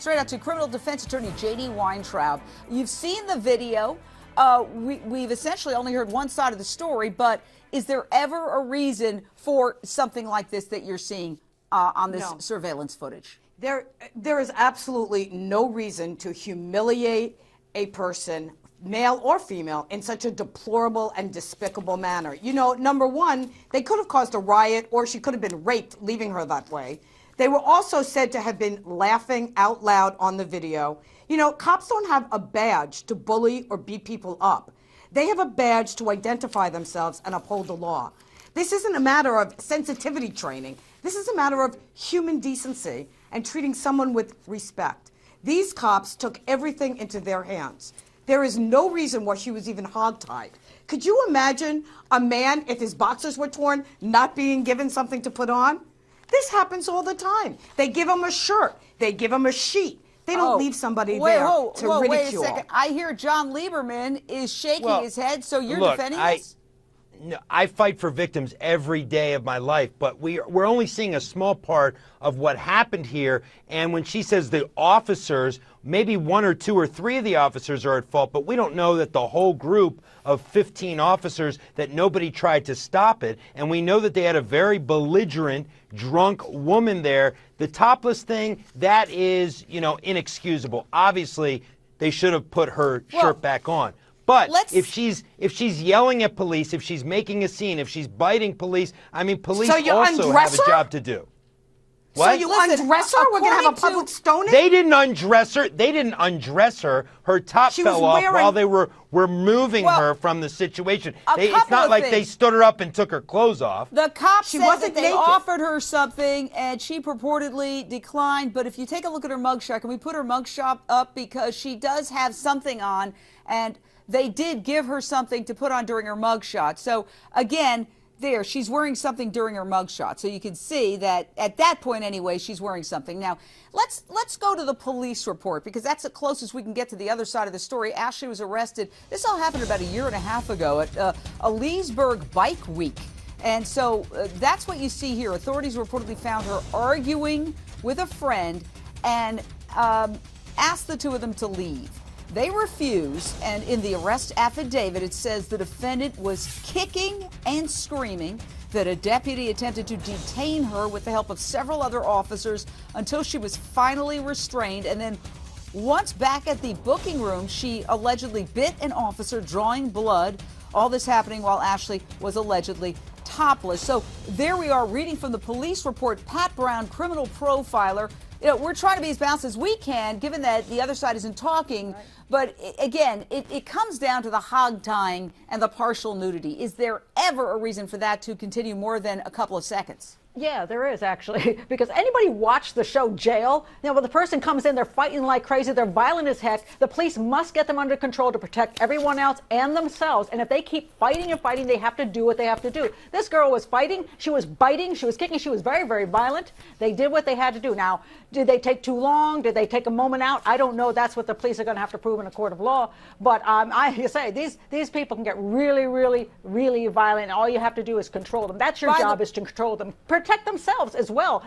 Straight out to criminal defense attorney J.D. Weintraub. You've seen the video. We've essentially only heard one side of the story, but is there ever a reason for something like this that you're seeing on this surveillance footage? There is absolutely no reason to humiliate a person, male or female, in such a deplorable and despicable manner. You know, number one, they could have caused a riot, or she could have been raped, leaving her that way. They were also said to have been laughing out loud on the video. You know, cops don't have a badge to bully or beat people up. They have a badge to identify themselves and uphold the law. This isn't a matter of sensitivity training. This is a matter of human decency and treating someone with respect. These cops took everything into their hands. There is no reason why she was even hog-tied. Could you imagine a man, if his boxers were torn, not being given something to put on? This happens all the time. They give him a shirt. They give him a sheet. They don't leave somebody there to ridicule. Wait a second. I hear John Lieberman is shaking his head, so you're defending this? No, I fight for victims every day of my life, but we're only seeing a small part of what happened here. And when she says the officers, maybe one or two or three of the officers are at fault, but we don't know that the whole group of 15 officers, that nobody tried to stop it. And we know that they had a very belligerent, drunk woman there. The topless thing, that is, you know, inexcusable. Obviously, they should have put her shirt back on. But if she's yelling at police, if she's making a scene, if she's biting police, I mean, police also have a job to do. What? So you undress her? We're going to have a public stoning? They didn't undress her. They didn't undress her. Her top fell off while they were removing her from the situation. It's not like they stood her up and took her clothes off. The cop said that they offered her something, and she purportedly declined. But if you take a look at her mugshot, can we put her mugshot up? Because she does have something on, and they did give her something to put on during her mugshot. So, again, there, she's wearing something during her mugshot. So you can see that at that point anyway, she's wearing something. Now, let's go to the police report, because that's the closest we can get to the other side of the story. Ashley was arrested. This all happened about a year and a half ago at a Leesburg Bike Week. And so that's what you see here. Authorities reportedly found her arguing with a friend and asked the two of them to leave. They refused, and in the arrest affidavit, it says the defendant was kicking and screaming, that a deputy attempted to detain her with the help of several other officers until she was finally restrained. And then once back at the booking room, she allegedly bit an officer, drawing blood. All this happening while Ashley was allegedly topless. So there we are, reading from the police report. Pat Brown, criminal profiler. You know, we're trying to be as balanced as we can, given that the other side isn't talking. Right. But again, it comes down to the hog tying and the partial nudity. Is there ever a reason for that to continue more than a couple of seconds? Yeah, there is actually, because anybody watched the show Jail? You know, when the person comes in, they're fighting like crazy, they're violent as heck. The police must get them under control to protect everyone else and themselves. And if they keep fighting and fighting, they have to do what they have to do. This girl was fighting, she was biting, she was kicking, she was very, very violent. They did what they had to do. Now, did they take too long? Did they take a moment out? I don't know. That's what the police are going to have to prove in a court of law. But I say these people can get really, really, really violent. And all you have to do is control them. That's your job, is to control them. Protect themselves as well.